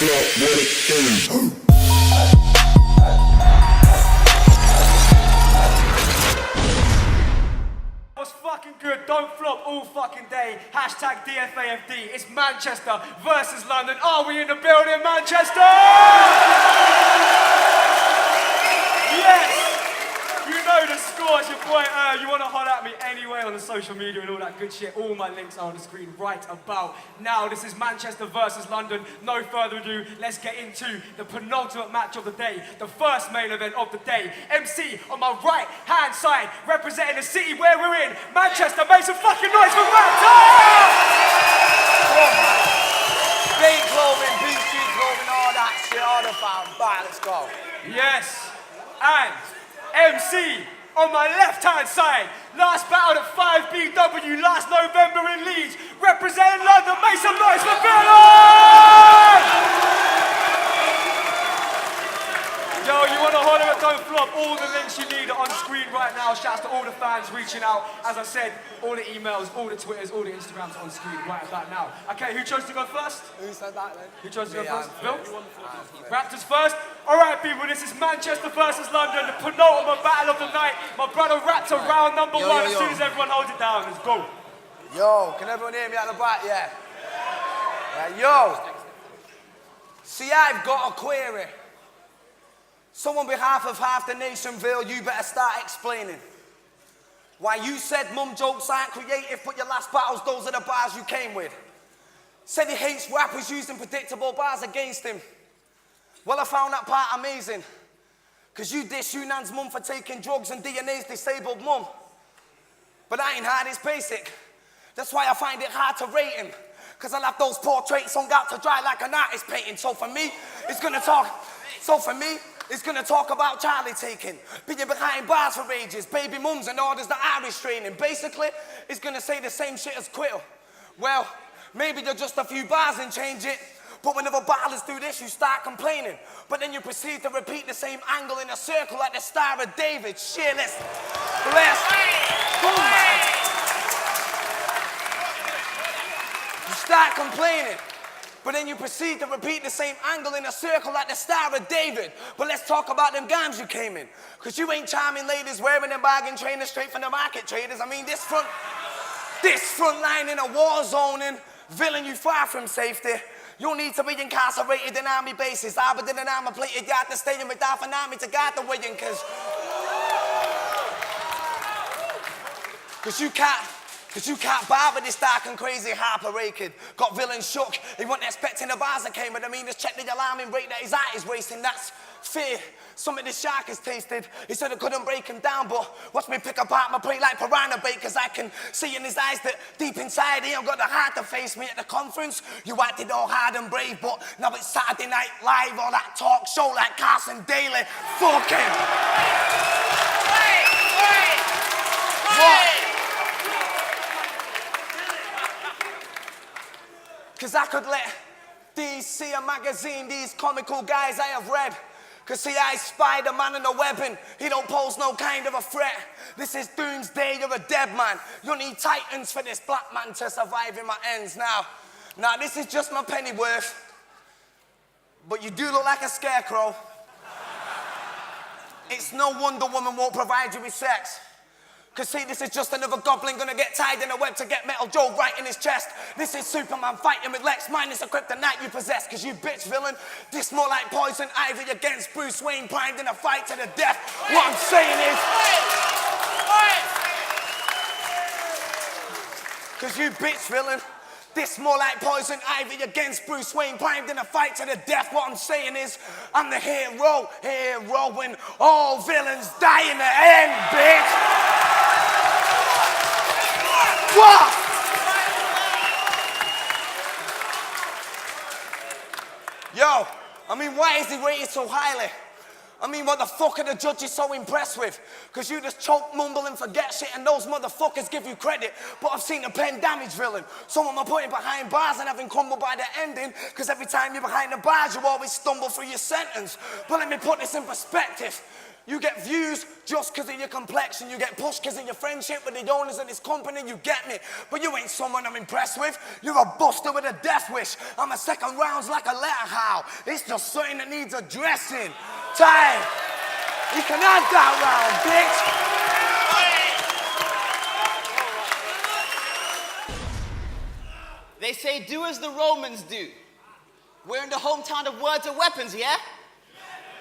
flop, what it do? Was fucking good, don't flop all fucking day. Hashtag DFAFD. It's Manchester versus London. Are we in the building, Manchester? Yes! You know the score, it's your boy. You want to holler at me anyway on the social media and all that good shit. All my links are on the screen right about now. This is Manchester versus London. No further ado, let's get into the penultimate match of the day. The first main event of the day. MC on my right hand side, representing the city where we're in. Manchester, make some fucking noise for RAPTOR! Big clothing, BC clothing, all that shit, all the fountain. Bye, let's go. Yes, and MC on my left-hand side, last battle at 5BW last November in Leeds, representing London, make some noise for VILLUN! Yo, you want to holler at Don't Flop, all the links you need are on screen right now. Shouts to all the fans reaching out. As I said, all the emails, all the Twitters, all the Instagrams are on screen right about now. Okay, who chose to go first? Who said that then? Who chose to go first? Bill? Raptors first? Alright people, this is Manchester versus London, the penultimate battle of the night. My brother Raptor, round number one. As soon as everyone holds it down, let's go. Yo, can everyone hear me at the back? Yeah. Yo. See, I've got a query. So on behalf of half the nation, Ville, you better start explaining why you said mum jokes aren't creative, but your last battles, those are the bars you came with. Said he hates rappers using predictable bars against him. Well, I found that part amazing, because you diss Yunan's mum for taking drugs and DNA's disabled mum. But that ain't hard, it's basic. That's why I find it hard to rate him, because I left those portraits hung out to dry like an artist painting. So for me, it's gonna talk about Charlie taking, being behind bars for ages, baby mums and orders that are restraining. Basically, it's gonna say the same shit as Quill. Well, maybe they're just a few bars and change it, but whenever battlers do this, you start complaining. But then you proceed to repeat the same angle in a circle like the Star of David. Shit, let's go, man. You start complaining. But then you proceed to repeat the same angle in a circle like the Star of David. But let's talk about them games you came in. Because you ain't charming ladies wearing them bargain trainers straight from the market traders. I mean, this front line in a war zone, and Villain, you far from safety. You need to be incarcerated in army bases. Arbor in an armor-plated yard to stay in with half an army to guard the wedding, because you can't barber this dark and crazy Harper Ray kid. Got Villain shook, he wasn't expecting the bars that came, but I mean, just check the alarming rate that his heart is racing. That's fear, something the shark has tasted. He said I couldn't break him down, but watch me pick apart my plate like piranha bait, because I can see in his eyes that deep inside he ain't got the heart to face me at the conference. You acted all hard and brave, but now it's Saturday Night Live, all that talk show like Carson Daly. Fuck him. What? Because I could let these see a magazine, these comical guys I have read. Because see, I spy the man in the web and he don't pose no kind of a threat. This is doomsday, you're a dead man. You need titans for this black man to survive in my ends. Now, this is just my pennyworth. But you do look like a scarecrow. It's no wonder woman won't provide you with sex. Cause see, this is just another goblin gonna get tied in a web to get Metal Joe right in his chest. This is Superman fighting with Lex, minus a kryptonite you possess. Cause you bitch villain, this more like Poison Ivy against Bruce Wayne, primed in a fight to the death. What I'm saying is, cause you bitch villain, this more like Poison Ivy against Bruce Wayne, primed in a fight to the death. What I'm saying is, I'm the hero when all villains die in the end, bitch. What? Yo, I mean, why is he rated so highly? I mean, what the fuck are the judges so impressed with? Because you just choke, mumble, and forget shit, and those motherfuckers give you credit. But I've seen the pen damage Villain. Some of them are putting behind bars and having crumbled by the ending, because every time you're behind the bars, you always stumble through your sentence. But let me put this in perspective. You get views just because of your complexion. You get pushed because of your friendship with the owners of this company. You get me. But you ain't someone I'm impressed with. You're a buster with a death wish. I'm a second rounds like a letter how. It's just something that needs addressing. Time. You can have that round, bitch. They say do as the Romans do. We're in the hometown of words and weapons, yeah?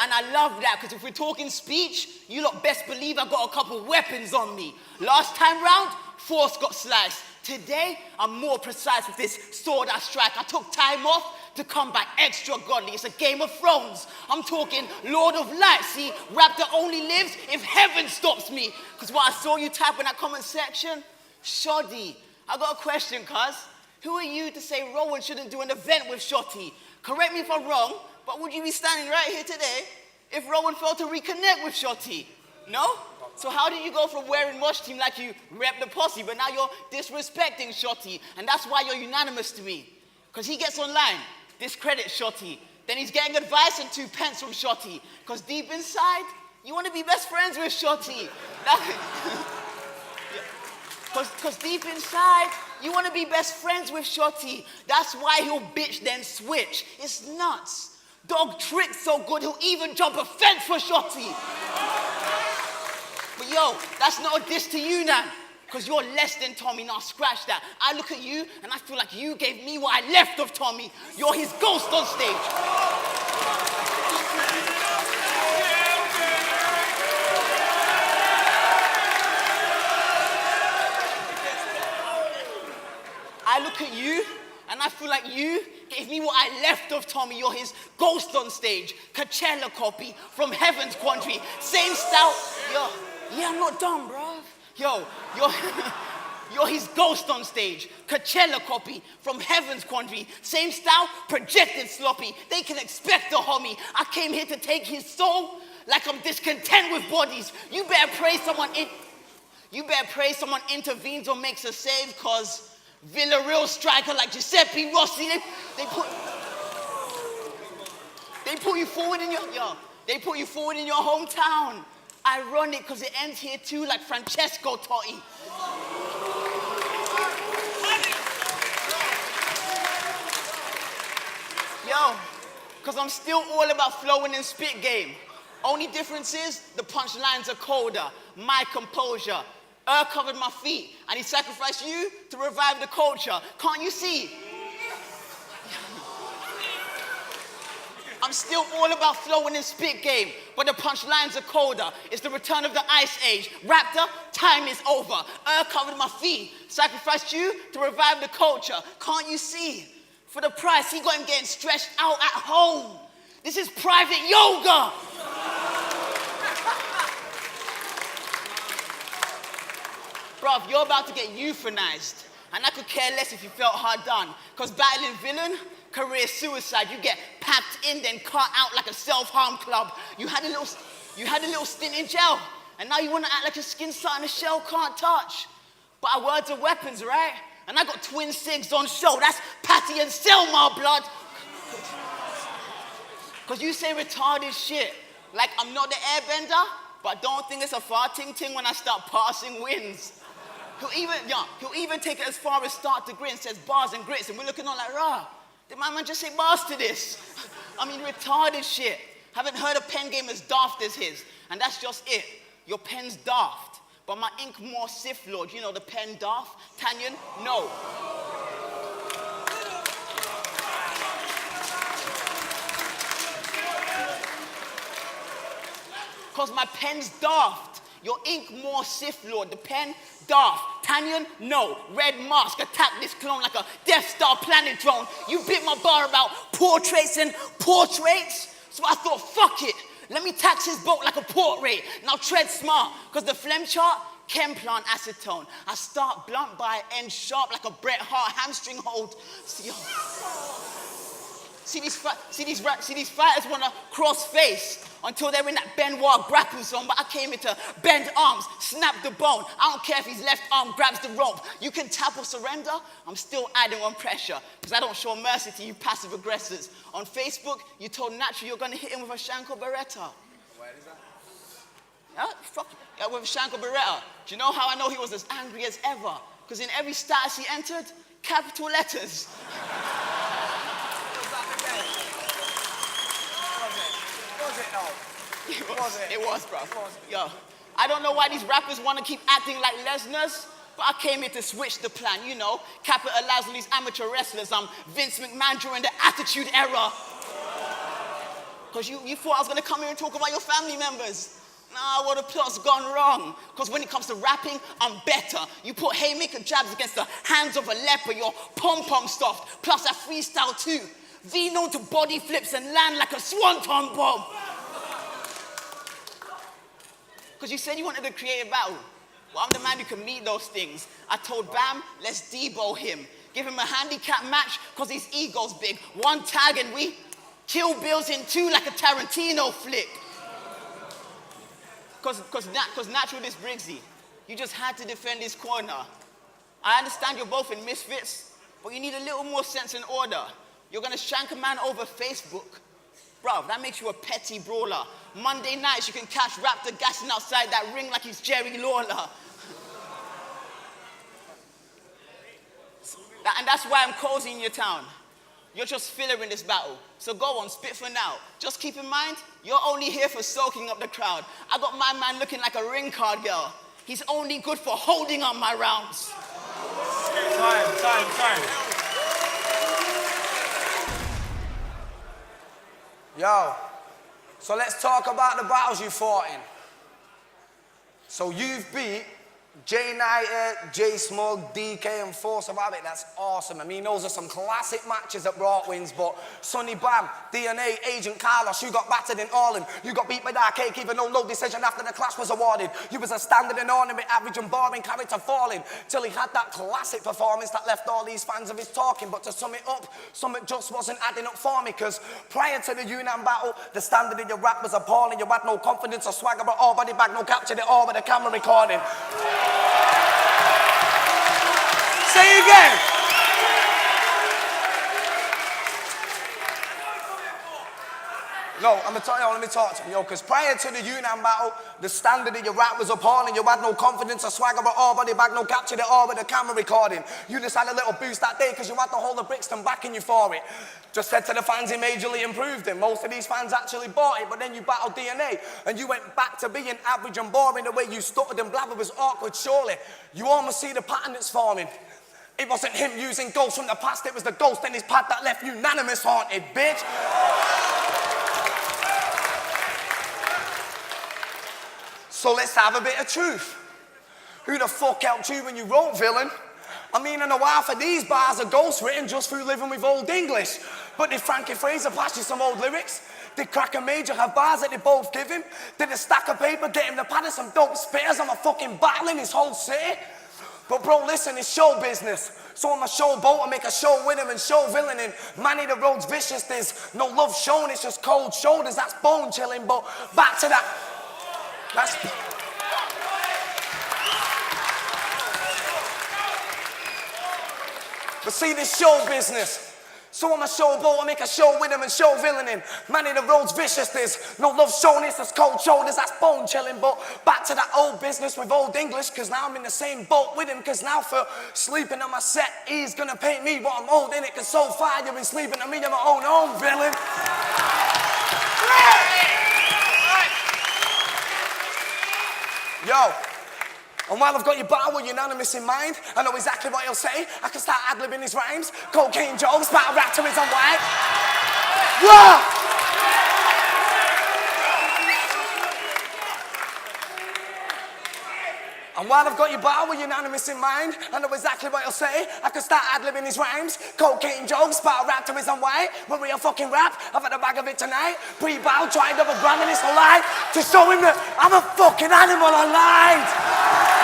And I love that, because if we're talking speech, you lot best believe I got a couple weapons on me. Last time round, force got sliced. Today, I'm more precise with this sword I strike. I took time off to come back extra godly. It's a Game of Thrones. I'm talking Lord of Light. See, Raptor only lives if heaven stops me. Because what I saw you type in that comment section, shoddy. I got a question, cuz. Who are you to say Rowan shouldn't do an event with Shotty? Correct me if I'm wrong, but would you be standing right here today if Rowan failed to reconnect with Shotty? No? So how did you go from wearing Mosh Team like you rep the posse, but now you're disrespecting Shotty? And that's why you're unanimous to me. Because he gets online, discredits Shotty. Then he's getting advice and 2 pence from Shotty. Because deep inside, you want to be best friends with Shotty. Because deep inside, you want to be best friends with Shotty. That's why he'll bitch then switch. It's nuts. Dog Trick's so good, he'll even jump a fence for Shotty. But yo, that's not a diss to you now. Because you're less than Tommy, now scratch that. I look at you, and I feel like you gave me what I left of Tommy. You're his ghost on stage. I look at you, and I feel like you gave me what I left of Tommy. You're his ghost on stage. Coachella copy from Heaven's Country. Same style. Yo, yeah, I'm not dumb, bro. Yo, you're his ghost on stage. Coachella copy from Heaven's Country. Same style, projected sloppy. They can expect a homie. I came here to take his soul like I'm discontent with bodies. You better pray someone intervenes or makes a save, cause VILLUN real striker like Giuseppe Rossi, they put you forward in your hometown. Ironic, because it ends here too, like Francesco Totti. Yo, because I'm still all about flowing and spit game. Only difference is the punchlines are colder. My composure. Covered my feet, and he sacrificed you to revive the culture. Can't you see? I'm still all about flowing and spit game, but the punchlines are colder. It's the return of the Ice Age. Raptor, time is over. Covered my feet, sacrificed you to revive the culture. Can't you see? For the price, he got him getting stretched out at home. This is private yoga. Bruv, you're about to get euthanized. And I could care less if you felt hard done. Because battling VILLUN, career suicide. You get packed in, then cut out like a self-harm club. You had a little stint in jail. And now you want to act like your skin's something a shell can't touch. But our words are weapons, right? And I got twin SIGs on show. That's Patty and Selma, blood. Because you say retarded shit. Like I'm not the airbender, but don't think it's a farting thing when I start passing wins. He'll even take it as far as start to grin, says bars and grits, and we're looking on like, rah, did my man just say bars to this? I mean, retarded shit. Haven't heard a pen game as daft as his, and that's just it. Your pen's daft, but my ink more Sith Lord, you know the pen daft? Tanyan, no. Because my pen's daft. Your ink more Sith Lord, the pen daft. Tanyan, no. Red mask, attack this clone like a Death Star planet drone. You bit my bar about portraits and portraits, so I thought, fuck it. Let me tax his boat like a portrait. Now tread smart, because the phlegm chart, chem plant acetone. I start blunt by end sharp like a Bret Hart hamstring hold. See these fighters want to cross face until they're in that Benoit grapple zone, but I came here to bend arms, snap the bone. I don't care if his left arm grabs the rope. You can tap or surrender, I'm still adding on pressure, because I don't show mercy to you passive aggressors. On Facebook, you told Natural you're going to hit him with a Shanko Beretta. Where is that? Yeah, fuck. Yeah, with Shanko Beretta. Do you know how I know he was as angry as ever? Because in every status he entered, capital letters. It was, bro. Yo, I don't know why these rappers want to keep acting like Lesners, but I came here to switch the plan, you know. Capitalize on these amateur wrestlers. I'm Vince McMahon during the Attitude Era. Because you thought I was going to come here and talk about your family members. Nah, well, the plot's gone wrong. Because when it comes to rapping, I'm better. You put haymaker jabs against the hands of a leper, you're pom-pom stuffed. Plus I freestyle too. V known to body flips and land like a swanton bomb. Because you said you wanted to create a battle. Well, I'm the man who can meet those things. I told Bam, let's debo him. Give him a handicap match, because his ego's big. One tag and we kill Bills in two like a Tarantino flick. Because natural this Briggsy, you just had to defend his corner. I understand you're both in misfits, but you need a little more sense and order. You're gonna shank a man over Facebook. Bruv, that makes you a petty brawler. Monday nights you can catch Raptor gassing outside that ring like he's Jerry Lawler. And that's why I'm cozy in your town. You're just filler in this battle. So go on, spit for now. Just keep in mind, you're only here for soaking up the crowd. I got my man looking like a ring card girl. He's only good for holding up my rounds. Time. Yo, so let's talk about the battles you fought in. So you've beat J Knighter, J Smug, DK and Force of Habit. That's awesome. I mean, those are some classic matches that brought wins, but Sonny Bam, DNA, Agent Carlos, you got battered in Orland. You got beat by Dark Cake even though no decision after the clash was awarded. You was a standard and ornament, average and boring character falling, till he had that classic performance that left all these fans of his talking. But to sum it up, something just wasn't adding up for me, because prior to the Yunnan battle, the standard in your rap was appalling. You had no confidence or swagger, but all body bag, no captured it all with a camera recording. Say again. No, let me talk to you, because prior to the Yunnan battle, the standard of your rap was appalling. You had no confidence or swagger, but all body bag, no captured it all with a camera recording. You just had a little boost that day because you had the whole of Brixton backing you for it. Just said to the fans he majorly improved him. Most of these fans actually bought it, but then you battled DNA and you went back to being average and boring. The way you stuttered and blabbered was awkward, surely. You almost see the pattern that's forming. It wasn't him using ghosts from the past, it was the ghost in his pad that left unanimous haunted, bitch. So let's have a bit of truth. Who the fuck helped you when you wrote Villain? I mean, I know half of these bars are ghost written just through living with old English. But did Frankie Fraser pass you some old lyrics? Did Cracker Major have bars that they both give him? Did a stack of paper get him to pattern some dope spitters? I'm a fucking battling his whole city. But bro, listen, it's show business. So I'm a showboat, I make a show with him and show villain. And Manny the road's vicious, there's no love shown, it's just cold shoulders, that's bone chilling. But back to that. But see, this show business. So I'm a showboat, I make a show with him and show villaining. Manny the road's vicious, there's no love shown, it's just cold shoulders, that's bone chilling. But back to that old business with old English, cause now I'm in the same boat with him. Cause now for sleeping on my set, he's gonna pay me what I'm old in it. Cause so far you've been sleeping on me on my own home, villain. Yo, and while I've got your battle with unanimous in mind, I know exactly what he'll say. I can start ad-libbing his rhymes. Cocaine jokes, battle raptor is on white. Whoa! And while I've got your battle with unanimous in mind, I know exactly what he'll say. I can start ad-libbing his rhymes. Cocaine jokes, battle raptor is on white. When real fucking rap, I've had a bag of it tonight. Pre-battle, tried double gramming, it's a lie. To show him that I'm a fucking animal, I lied.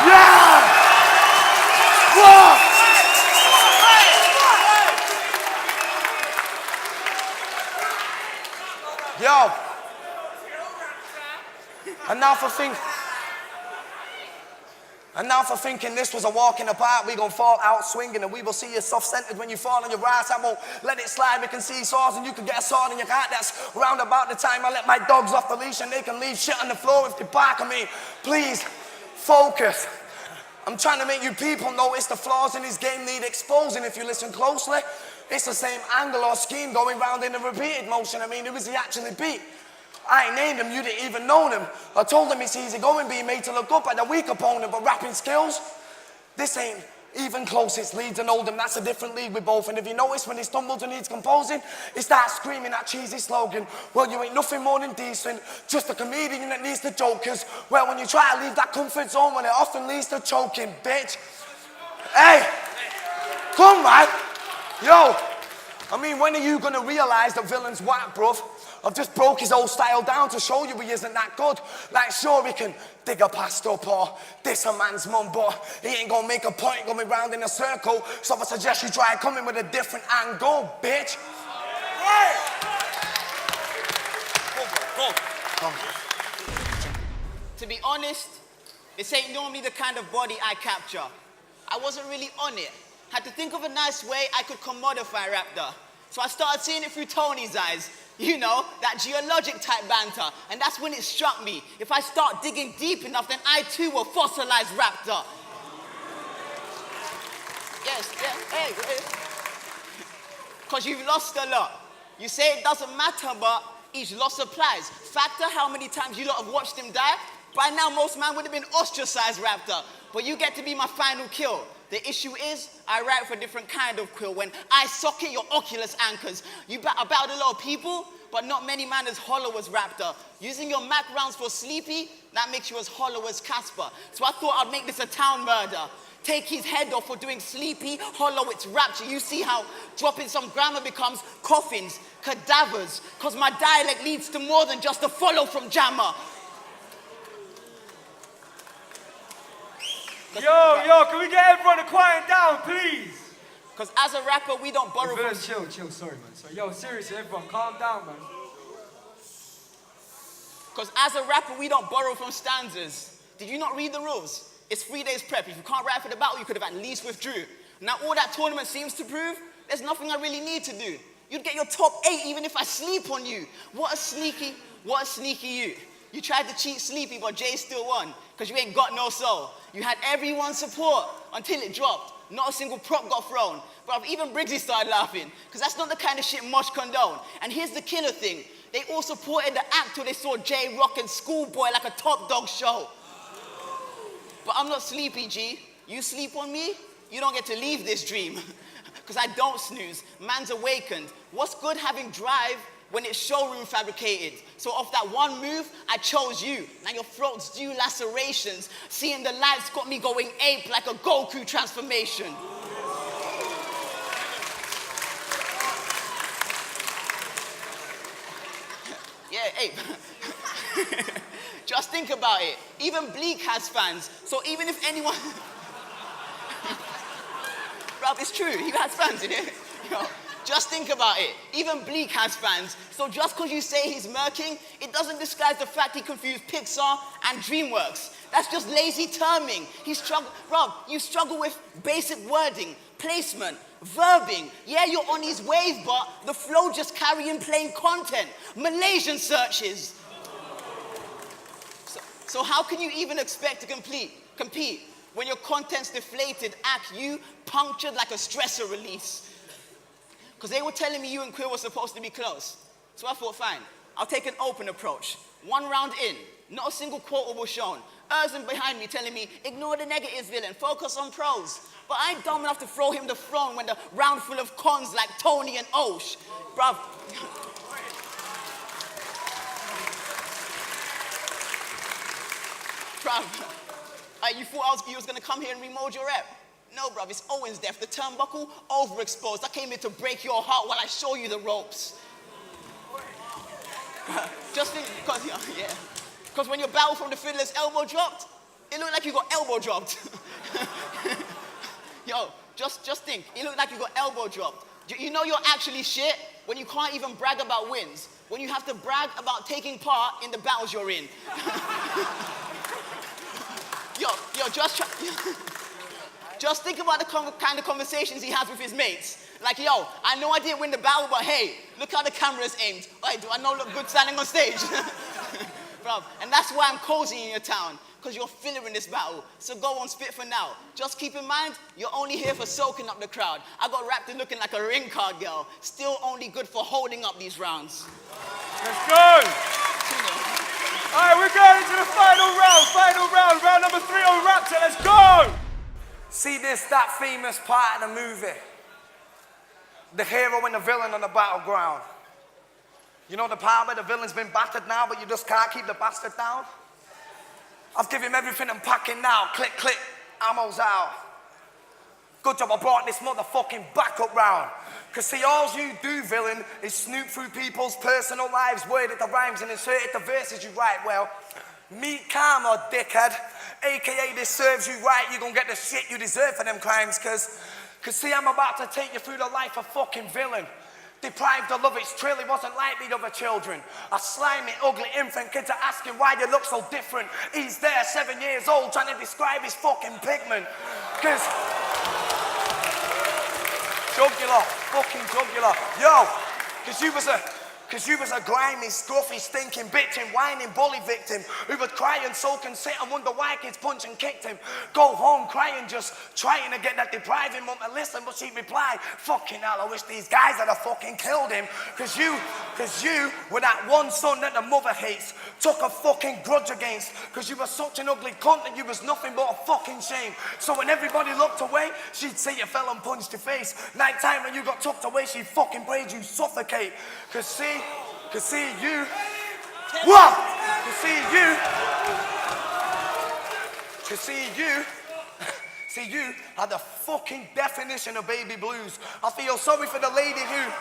Yeah! Whoa! Yo! And now for things... And now for thinking this was a walk in the park, we gon' fall out swinging, and we will see you soft-centered when you fall on your ass. I won't let it slide. We can see saws and you can get a sword in your heart. That's round about the time I let my dogs off the leash and they can leave shit on the floor if they bark at me. Please, focus. I'm trying to make you people notice the flaws in this game need exposing. If you listen closely, it's the same angle or scheme going round in a repeated motion. I mean, who is he actually beat? I ain't named him, you didn't even know him. I told him it's easy going, being made to look up at a weak opponent, but rapping skills, this ain't even close. It's Leeds and Oldham, that's a different league with both. And if you notice when he stumbles and needs composing, he starts screaming that cheesy slogan. Well, you ain't nothing more than decent, just a comedian that needs the jokers. Well, when you try to leave that comfort zone, well, it often leads to choking, bitch. Hey, come man. Yo, I mean, when are you gonna realize that Villain's whack, bruv? I've just broke his old style down to show you he isn't that good. Like, sure, he can dig a past up or diss a man's mum, but he ain't gonna make a point going round in a circle. So I suggest you try coming with a different angle, bitch. To be honest, this ain't normally the kind of body I capture. I wasn't really on it. Had to think of a nice way I could commodify Raptor. So I started seeing it through Tony's eyes. You know, that geologic type banter. And that's when it struck me. If I start digging deep enough, then I too will fossilize Raptor. Yes, yeah, hey. Because you've lost a lot. You say it doesn't matter, but each loss applies. Factor how many times you lot have watched him die. By now, most man would have been ostracized, Raptor. But you get to be my final kill. The issue is, I write for a different kind of quill. When I socket your Oculus anchors, you about a lot of people, but not many man as hollow as Raptor. Using your Mac rounds for Sleepy, that makes you as hollow as Casper. So I thought I'd make this a town murder. Take his head off for doing Sleepy, hollow its rapture. You see how dropping some grammar becomes coffins, cadavers, cause my dialect leads to more than just a follow from Jammer. Yo, can we get everyone to quiet down, please? Because as a rapper, we don't borrow from... Chill, sorry, man. So, yo, seriously, everyone, calm down, man. Because as a rapper, we don't borrow from stanzas. Did you not read the rules? It's 3 days prep. If you can't rap for the battle, you could have at least withdrew. Now, all that tournament seems to prove, there's nothing I really need to do. You'd get your top 8 even if I sleep on you. What a sneaky you. You tried to cheat Sleepy, but Jay still won, because you ain't got no soul. You had everyone's support until it dropped. Not a single prop got thrown. But even Briggsy started laughing, because that's not the kind of shit Mosh condone. And here's the killer thing. They all supported the act till they saw Jay rocking Schoolboy like a Top Dog show. But I'm not Sleepy, G. You sleep on me, you don't get to leave this dream. Because I don't snooze. Man's awakened. What's good having drive when it's showroom fabricated? So off that one move, I chose you. Now your throat's due lacerations. Seeing the lights got me going ape like a Goku transformation. Yeah, ape. Just think about it. Even Bleak has fans. So even if anyone... Bruv, it's true. He has fans, innit? Just think about it. Even Bleak has fans. So just because you say he's murking, it doesn't disguise the fact he confused Pixar and DreamWorks. That's just lazy terming. Rob, you struggle with basic wording, placement, verbing. Yeah, you're on his wave, but the flow just carrying plain content. Malaysian searches. So how can you even expect to compete when your content's deflated, you punctured like a stressor release? Because they were telling me you and Quill were supposed to be close. So I thought, fine, I'll take an open approach. 1 round in, not a single quotable shown. Urson behind me telling me, ignore the negatives, villain, focus on pros. But I ain't dumb enough to throw him the throne when the round full of cons like Tony and Osh. Bruv. Bruv, you thought you was gonna come here and remold your rep? No, bruv, it's Owen's death. The turnbuckle, overexposed. I came here to break your heart while I show you the ropes. Just think, because when your battle from the fiddler's elbow dropped, it looked like you got elbow dropped. Yo, just think, it looked like you got elbow dropped. You know you're actually shit when you can't even brag about wins, when you have to brag about taking part in the battles you're in. Just think about the kind of conversations he has with his mates. Like, yo, I know I didn't win the battle, but hey, look how the camera's aimed. Hey, do I not look good standing on stage? Bruv, and that's why I'm cozy in your town, because you're filler in this battle. So go on, spit for now. Just keep in mind, you're only here for soaking up the crowd. I got Raptor looking like a ring card girl, still only good for holding up these rounds. Let's go! All right, we're going into the final round number 3 on Raptor, let's go! See this, that famous part of the movie. The hero and the villain on the battleground. You know the part where the villain's been battered now, but you just can't keep the bastard down? I've given him everything I'm packing now. Click, click, ammo's out. Good job I brought this motherfucking backup round. Cause see, all you do, villain, is snoop through people's personal lives, word it the rhymes and insert it the verses you write. Well, meet karma, dickhead. AKA this serves you right, you're gonna get the shit you deserve for them crimes. Cause see, I'm about to take you through the life of fucking villain. Deprived of love, it's truly wasn't like the other children. A slimy, ugly infant kids are asking why they look so different. He's there, 7 years old, trying to describe his fucking pigment. Cause jugular, fucking jugular. Yo, cause you was a grimy, scruffy, stinking, bitching, whining bully victim who would cry and sulk and sit and wonder why kids punched and kicked him. Go home crying, just trying to get that depriving mum to listen, but she'd reply, fucking hell, I wish these guys had fucking killed him. Cause you were that one son that the mother hates, took a fucking grudge against, cause you were such an ugly cunt that you was nothing but a fucking shame. So when everybody looked away, she'd see you fell and punched your face. Night time when you got tucked away, she'd fucking prayed you suffocate. Cause see you, what? See you are the fucking definition of baby blues. I feel sorry for the lady who,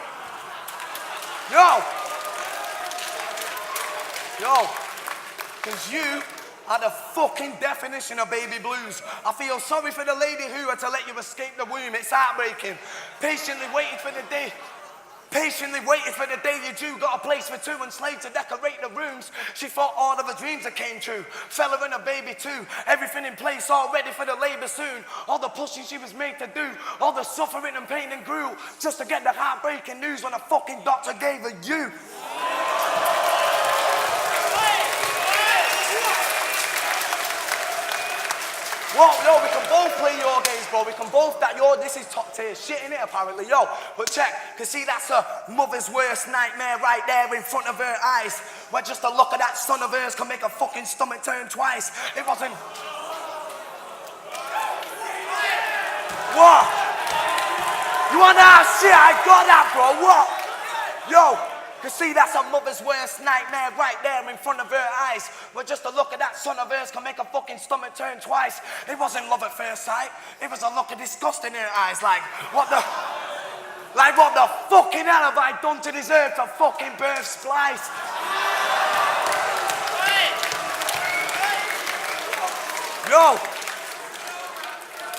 cause you are the fucking definition of baby blues. I feel sorry for the lady who had to let you escape the womb. It's heartbreaking. Patiently waiting for the day you two got a place for two and slaves to decorate the rooms. She thought all of her dreams that came true. Fella and a baby too. Everything in place, all ready for the labor soon. All the pushing she was made to do. All the suffering and pain and grew. Just to get the heartbreaking news when a fucking doctor gave her you. Whoa, yo, we can both play your games, bro. We can both, this is top tier shit, innit, apparently, yo. But check, cause see, that's a mother's worst nightmare right there in front of her eyes. Where just a look at that son of hers can make a fucking stomach turn twice. It wasn't... What? You want that shit? I got that, bro, what? Yo. Cause see, that's a mother's worst nightmare right there in front of her eyes. Where just a look at that son of hers can make a fucking stomach turn twice. It wasn't love at first sight. It was a look of disgust in her eyes. Like, what the fucking hell have I done to deserve to fucking birth Splice?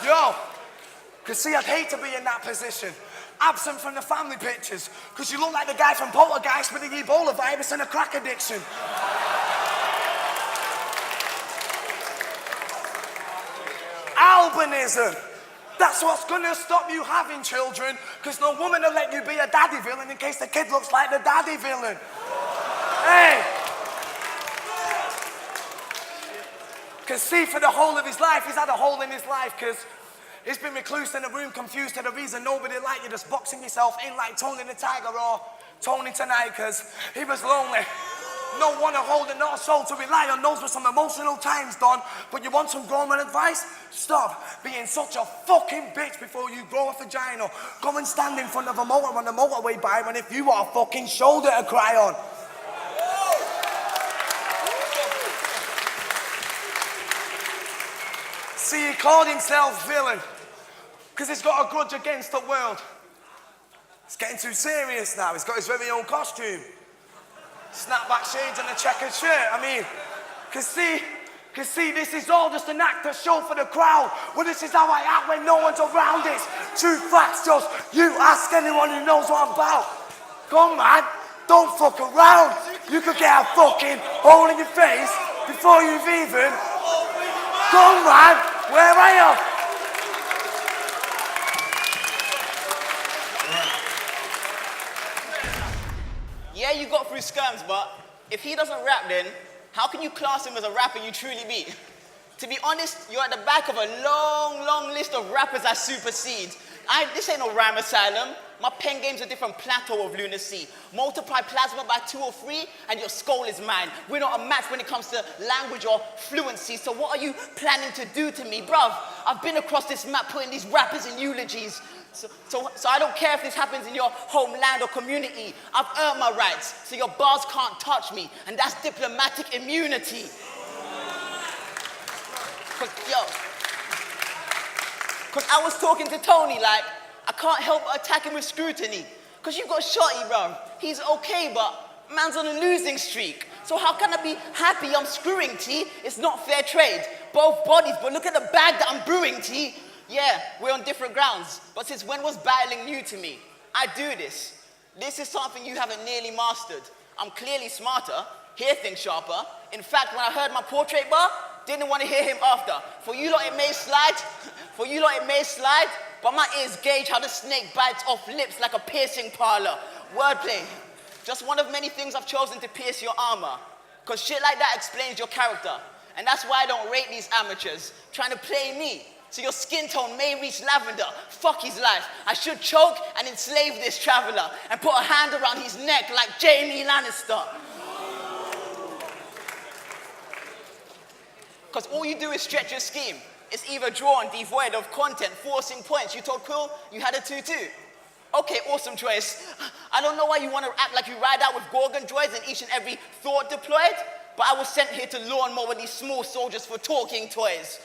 Yo. Cause see, I'd hate to be in that position. Absent from the family pictures, because you look like the guy from Poltergeist with the Ebola virus and a crack addiction. Albinism. That's what's gonna stop you having children, because no woman will let you be a daddy villain in case the kid looks like the daddy villain. Hey. Because see, for the whole of his life, he's had a hole in his life, because he's been recluse in a room, confused to the reason nobody liked you, just boxing yourself in like Tony the Tiger or Tony Tonight, because he was lonely. No one to hold and not a soul to rely on. Those were some emotional times, Don. But you want some grown man advice? Stop being such a fucking bitch before you grow a vagina. Go and stand in front of a motor on the motorway by when if you want a fucking shoulder to cry on. See, he called himself villain. Because he's got a grudge against the world. It's getting too serious now. He's got his very own costume. Snapback shades and a checkered shirt. I mean, cause see, this is all just an act to show for the crowd. Well, this is how I act when no one's around. It's true facts, just you ask anyone who knows what I'm about. Come on, don't fuck around. You could get a fucking hole in your face before you've even... Go on, man. Where are you? Yeah, you got through skirms, but if he doesn't rap then, how can you class him as a rapper you truly be? To be honest, you're at the back of a long, long list of rappers I supersede. This ain't no rhyme asylum. My pen game's a different plateau of lunacy. Multiply plasma by 2 or 3 and your skull is mine. We're not a match when it comes to language or fluency, so what are you planning to do to me? Bruv, I've been across this map putting these rappers in eulogies. So I don't care if this happens in your homeland or community. I've earned my rights, so your bars can't touch me, and that's diplomatic immunity. Cause I was talking to Tony like, I can't help but attack him with scrutiny. Cause you got Shotty, bro. He's okay, but man's on a losing streak. So how can I be happy I'm screwing, T? It's not fair trade. Both bodies, but look at the bag that I'm brewing, T. Yeah, we're on different grounds, but since when was battling new to me? I do this. This is something you haven't nearly mastered. I'm clearly smarter, hear things sharper. In fact, when I heard my portrait bar, didn't want to hear him after. For you lot it may slide, but my ears gauge how the snake bites off lips like a piercing parlor. Wordplay. Just one of many things I've chosen to pierce your armor. Cause shit like that explains your character. And that's why I don't rate these amateurs trying to play me. So your skin tone may reach lavender. Fuck his life. I should choke and enslave this traveler and put a hand around his neck like Jamie Lannister. Because all you do is stretch your scheme. It's either drawn, devoid of content, forcing points. You told Quill you had a 2-2. Okay, awesome choice. I don't know why you want to act like you ride out with Gorgon droids and each and every thought deployed, but I was sent here to lawnmower these small soldiers for talking toys.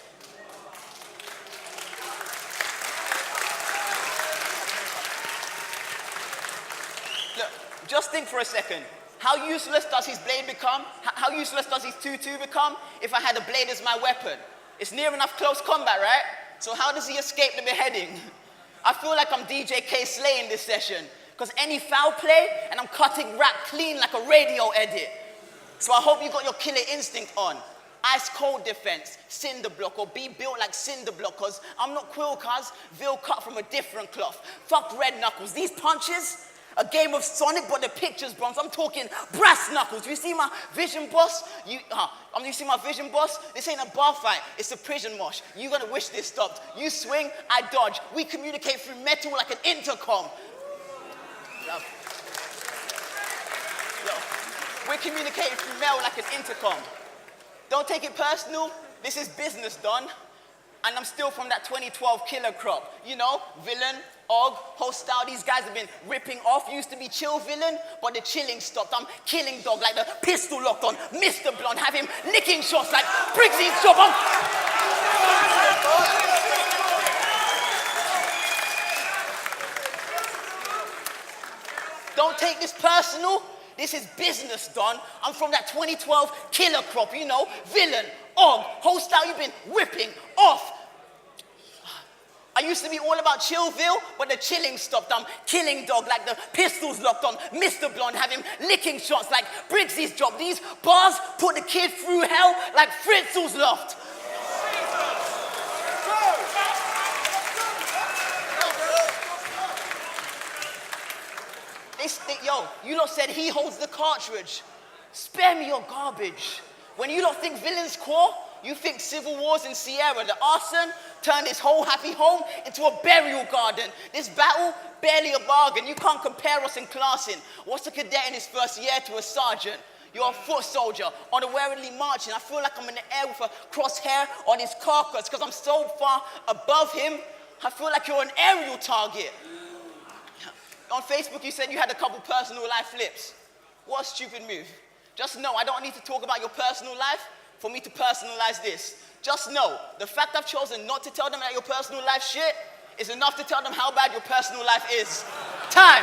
Look, just think for a second. How useless does his blade become? How useless does his 2-2 become if I had a blade as my weapon? It's near enough close combat, right? So how does he escape the beheading? I feel like I'm DJ K Slay in this session, because any foul play and I'm cutting rap clean like a radio edit. So I hope you got your killer instinct on. Ice cold defense, cinder block, or be built like cinder block, cause I'm not Quill, cuz Vill cut from a different cloth. Fuck red knuckles, these punches, a game of Sonic, but the picture's bronze. I'm talking brass knuckles. You see my vision, boss? You see my vision, boss? This ain't a bar fight. It's a prison mosh. You gonna wish this stopped. You swing, I dodge. We communicate through metal like an intercom. We're communicating through mail like an intercom. Don't take it personal. This is business, Don. And I'm still from that 2012 killer crop. You know, Villain, Og, Hostile, these guys have been ripping off. Used to be chill Villain, but the chilling stopped. I'm killing dog like the pistol locked on Mr. Blonde. Have him licking shots like Briggsy's job. Don't take this personal. This is business, Don. I'm from that 2012 killer crop, you know, Villain, Og, Hostile, you've been ripping off. I used to be all about Chillville, but the chilling stopped. I'm killing dog like the pistols locked on Mr. Blonde, have him licking shots like Briggsy's job. These bars put the kid through hell like Fritzl's loft. Yo, you lot said he holds the cartridge. Spare me your garbage. When you lot think Villain's core, you think civil wars in Sierra. The arson turned his whole happy home into a burial garden. This battle, barely a bargain. You can't compare us in classing. What's a cadet in his first year to a sergeant? You're a foot soldier, unawarely marching. I feel like I'm in the air with a crosshair on his carcass because I'm so far above him. I feel like you're an aerial target. On Facebook, you said you had a couple personal life flips. What a stupid move. Just know I don't need to talk about your personal life for me to personalize this. Just know, the fact I've chosen not to tell them that your personal life shit is enough to tell them how bad your personal life is. Time.